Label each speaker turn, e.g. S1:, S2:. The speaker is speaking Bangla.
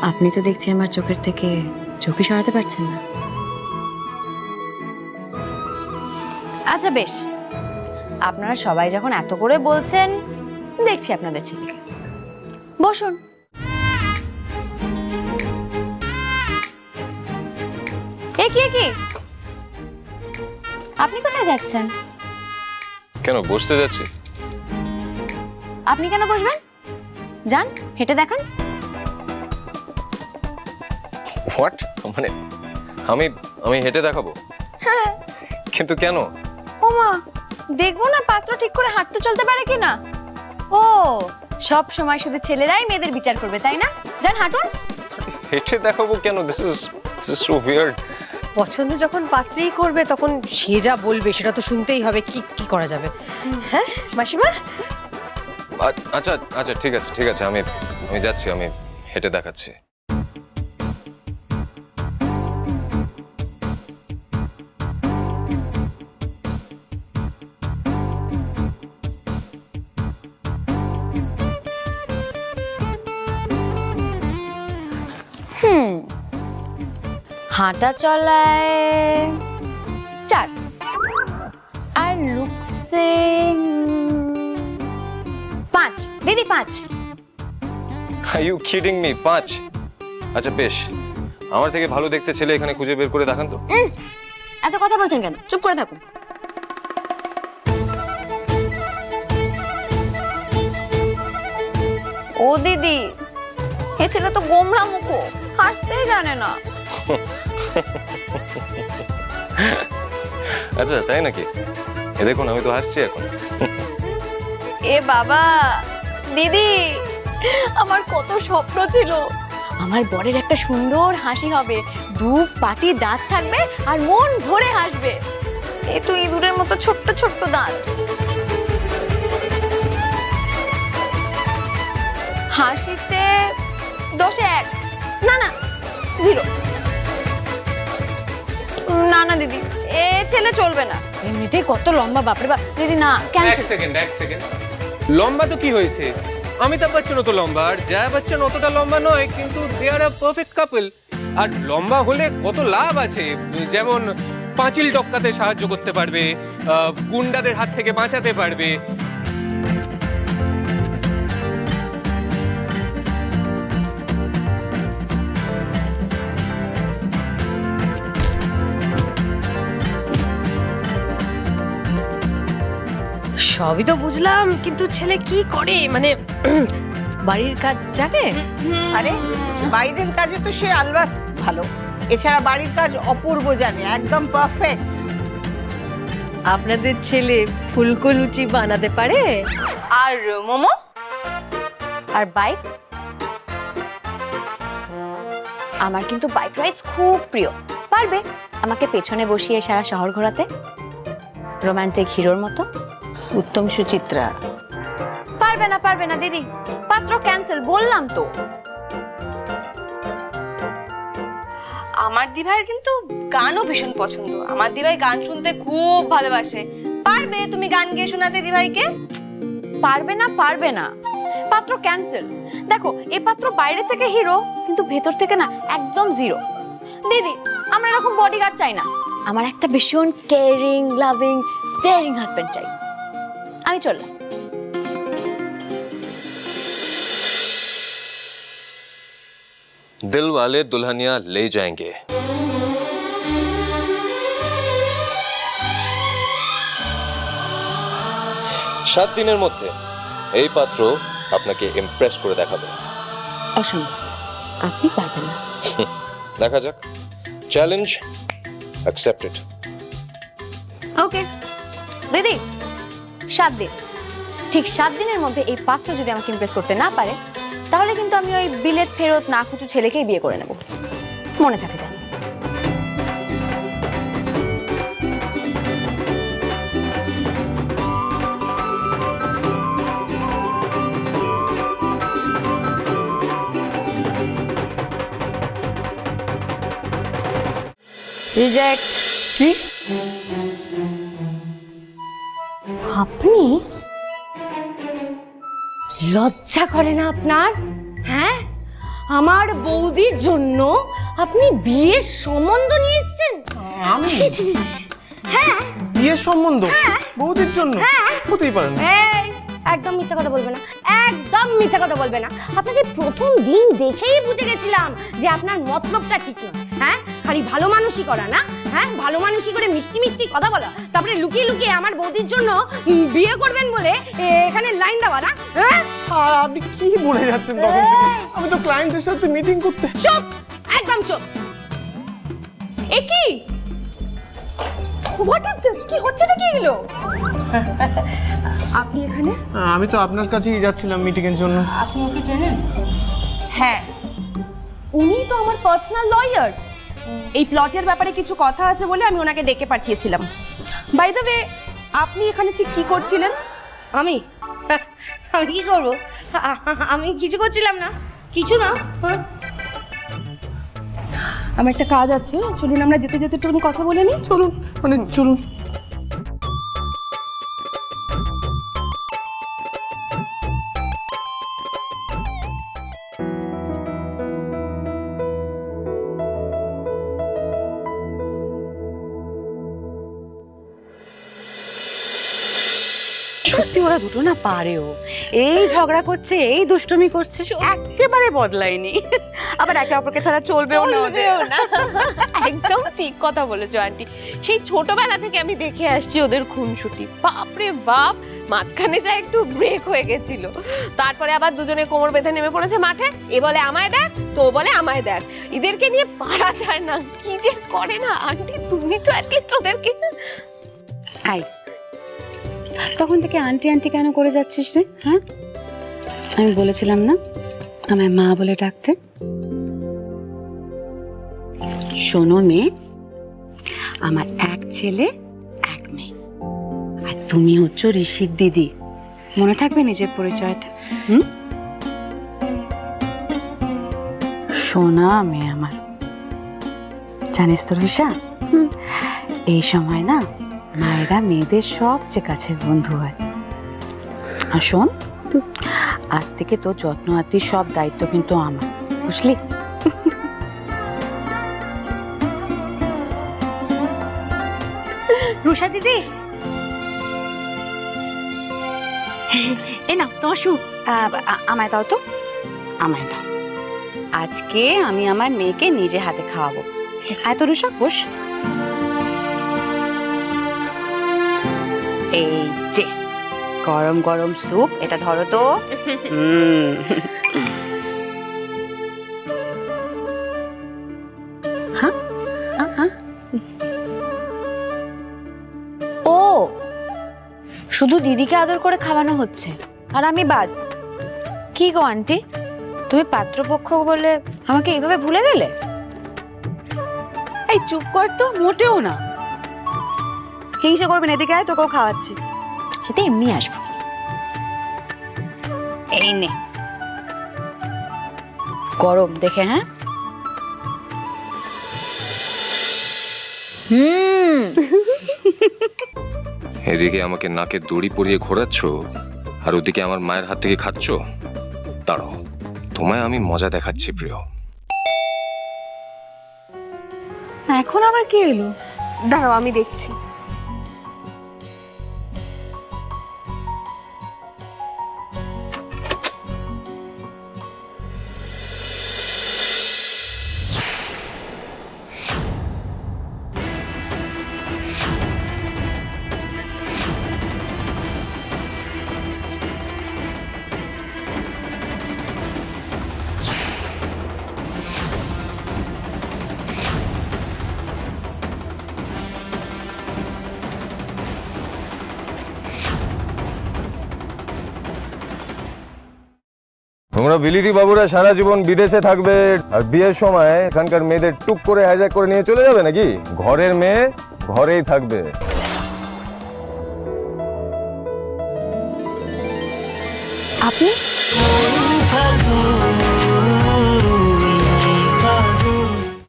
S1: আপনি তো দেখছি আমার চোখের থেকে চোখই সরাতে পারছেন না। আচ্ছা বেশ, আপনারা সবাই যখন এত করে বলছেন, দেখছি আপনাদের ছেলেকে। বসুন। কি আপনি কোথায় যাচ্ছেন?
S2: কেন বসতে যাচ্ছি?
S1: আপনি কেন বসবেন? যান, হেঁটে দেখান।
S2: হোয়াট? মানে আমি আমি হেঁটে দেখাবো?
S1: হ্যাঁ।
S2: কিন্তু কেন?
S1: ওমা, দেখবো না পাত্র ঠিক করে হাঁটতে চলতে পারে কিনা। ও, সব সময় শুধু ছেলেরাই মেয়েদের বিচার করবে, তাই না? যান হাঁটুন।
S2: হেঁটে দেখাবো কেন? This is so weird.
S3: পছন্দ যখন পাত্রই করবে তখন সে যা বলবে সেটা তো শুনতেই হবে। কি করা যাবে? হ্যাঁ মাসিমা?
S2: আচ্ছা আচ্ছা, ঠিক আছে, আমি যাচ্ছি, আমি হেঁটে দেখাচ্ছি।
S1: হাঁটা চলায় 4 আর লুকসে 5। দিদি 5।
S2: Are you kidding me? 5? আচ্ছা বেশ, আমার থেকে ভালো দেখতে ছেলে এখানে খুঁজে বের করে দেখান তো।
S1: এত কথা বলছেন কেন? চুপ করে থাকুন। ও দিদি, এ ছেলে তো গোমরা মুখো, হাসতেই জানে না।
S2: আচ্ছা তাই নাকি? এ দেখুন, আমি তো হাসছি এখন।
S1: এ বাবা, দিদি, আমার কত স্বপ্ন ছিল। আমার বরের একটা সুন্দর হাসি হবে, 2 পাটি দাঁত থাকবে আর মন ভরে হাসবে। এ তো ইঁদুরের মতো ছোট্ট ছোট্ট দাঁত। হাসিতে 10-এ 1, না 0। না দিদি, এ ছেলে চলবে না। এমনিতেই কত লম্বা, বাপরে বাপ। দিদি না,
S4: এক সেকেন্ড লম্বা তো কি হয়েছে? অমিতাভ বচ্চন তো লম্বা, আর জয়া বচ্চন অতটা লম্বা নয়, কিন্তু দে আর আ পারফেক্ট কাপল। আর লম্বা হলে কত লাভ আছে, যেমন পাঁচিল টপকাতে সাহায্য করতে পারবে, গুন্ডাদের হাত থেকে বাঁচাতে পারবে।
S3: সবই তো বুঝলাম, কিন্তু ছেলে কি করে? মানে বাড়ির কাজ জানে?
S5: আরে বাইরের কাজে তো সে আলবাত ভালো, এছাড়া বাড়ির কাজ অপূর্ব জানে, একদম পারফেক্ট।
S3: আপনাদের ছেলে ফুলকো লুচি বানাতে পারে?
S1: আর মোমো আর বাইক। আমার কিন্তু বাইক রাইডস খুব প্রিয়। পারবে আমাকে পেছনে বসিয়ে সারা শহর ঘোরাতে, রোমান্টিক হিরোর মতো।
S5: উত্তম সুচিত্রা।
S1: পারবে না দিদি, পাত্র ক্যান্সেল, বললাম তো।
S6: আমার দিভাইয়ের কিন্তু গানও ভীষণ পছন্দ। আমার দিভাই গান শুনতে খুব ভালোবাসে। পারবে তুমি গান গেয়ে শোনাতে দিভাইকে?
S1: পারবে না, পাত্র ক্যান্সেল। দেখো, এই পাত্র বাইরে থেকে হিরো, কিন্তু ভেতর থেকে না একদম 0। দিদি, আমরা এরকম বডিগার্ড চাই না। আমার একটা ভীষণ কেয়ারিং, লাভিং, ডেয়ারিং হাজবেন্ড চাই। আমি চললাম।
S2: দিল ওয়ালে দুলহানিয়া লে যায়েঙ্গে। 7 দিনের মধ্যে এই পাত্র আপনাকে ইমপ্রেস করে দেখাবে।
S1: অসম্ভব, আপনি পারবেন না।
S2: দেখা যাক। Challenge accepted.
S1: ওকে দিদি, 7 দিন। ঠিক 7 দিনের মধ্যে এই পাত্র যদি আমাকে ইমপ্রেস করতে না পারে, তাহলে কিন্তু আমি ওই বিলেত ফেরত না কুচু ছেলেকেই বিয়ে করে নেব। মনে থাকে যেন। রিজেক্ট।
S5: কি?
S1: আপনি লজ্জা করে না আপনার? হ্যাঁ,
S3: আমার বৌদির জন্য আপনি বিয়ের সম্বন্ধ নিয়ে এসেছেন?
S7: আমি বিয়ের সম্বন্ধ বৌদির জন্য হতেই পারে না।
S3: এই একদম মিথ্যা কথা বলবে না, একদম মিথ্যা কথা বলবে না। আপনাকে প্রথম দিন দেখেই বুঝে গেছিলাম যে আপনার মতলবটা ঠিক নয়। হ্যাঁ, খালি ভালো মানুষই করা না, হ্যাঁ ভালো মানুষই করে মিষ্টি মিষ্টি কথা বলা, তারপরে লুকিয়ে লুকিয়ে আমার বৌদির জন্য বিয়ে করবেন বলে এখানে লাইন দেওয়া না। হ্যাঁ,
S7: আর আপনি কি বলে যাচ্ছেন তখন থেকে? আমি তো ক্লায়েন্টের সাথে মিটিং করতে।
S3: চুপ, একদম চুপ।
S6: এ কি হোয়াট ইজ দিস? কি হচ্ছেটা কি এগুলো? আপনি এখানে?
S7: আমি তো আপনার কাছেই যাচ্ছিলাম মিটিং এর জন্য।
S3: আপনি ওকে চেনেন?
S6: হ্যাঁ, উনি তো আমার পার্সোনাল লয়ার। এই প্লটের ব্যাপারে কিছু কথা আছে বলে আমি ওনাকে ডেকে পাঠিয়েছিলাম। বাই দ্য ওয়ে, আপনি এখানে ঠিক কি করছিলেন?
S3: আমি আমি কি করবো? আমি কিছু করছিলাম না, কিছু না।
S6: আমার একটা কাজ আছে, চলুন আমরা যেতে যেতে একটুখানি কথা বলে নিই।
S7: চলুন, মানে চলুন।
S8: সত্যি ওরা দুটো না পারেও, এই ঝগড়া করছে, এই দুষ্টুমি করছে, একেবারে বদলায়নি। আবার একে অপরকে ছাড়া চলবেও না ওদের।
S1: একদম ঠিক কথা বলেছো আন্টি। সেই ছোটবেলা থেকে আমি দেখে আসছি ওদের খুনসুটি। বাপরে বাপ, মাঝখানে যা একটু ব্রেক হয়ে গেছিল, তারপরে আবার দুজনে কোমর বেঁধে নেমে পড়েছে মাঠে। এ বলে আমায় দেখ, তো বলে আমায় দেখ। এদেরকে নিয়ে পারা যায় না, কি যে করে না আন্টি। তুমি তো অ্যাটলিস্ট ওদেরকে।
S8: আই, তখন থেকে আন্টি আন্টি কেন করে যাচ্ছিস রে? হ্যাঁ, আমি বলেছিলাম না আমায় মা বলে ডাকতে? শোনো মেয়ে, আমার এক ছেলে এক মেয়ে, আর তুমি হচ্ছ ঋষির দিদি। মনে থাকবে নিজের পরিচয়টা? সোনা মেয়ে আমার। জানিস তো ঋষা, এই সময় না মায়েরা মেয়েদের সবচেয়ে কাছের বন্ধু হয়। আর শোন, আজ থেকে তোর যত্ন আত্মীর সব দায়িত্ব কিন্তু আমার, বুঝলি?
S1: রুষা দিদি, এ না তোমার শুট।
S8: আমায় দাও তো, আমায় দাও। আজকে আমি আমার মেয়েকে নিজে হাতে খাওয়াবো। আয় তো রুষা, বস। এই যে গরম গরম স্যুপ, এটা ধরো তো।
S1: ও, শুধু দিদিকে আদর করে খাওয়ানো হচ্ছে আর আমি বাদ? কি গো আন্টি, তুমি পাত্রপক্ষ বলে আমাকে এইভাবে ভুলে গেলে?
S8: এই চুপ কর তো, মোটেও না। হিংসা করবেন, এদিকে আয়, তোকেও খাওয়াচ্ছি।
S1: সেটা এমনি আসবো।
S8: এই নে, গরম দেখে। হ্যাঁ,
S2: এদিকে আমাকে নাকে দড়ি পরিয়ে ঘোরাচ্ছ, আর ওদিকে আমার মায়ের হাত থেকে খাচ্ছ। দাঁড়াও, তোমায় আমি মজা দেখাচ্ছি প্রিয়।
S8: এখন আবার কি এলো?
S6: দাঁড়াও, আমি দেখছি।
S2: তোমরা বিলিতি বাবুরা সারা জীবন বিদেশে থাকবে, আর বিয়ের সময় এখানকার মেয়েদের টুক করে হাইজ্যাক করে নিয়ে চলে যাবে নাকি? ঘরের মেয়ে ঘরেই থাকবে।
S1: আপনি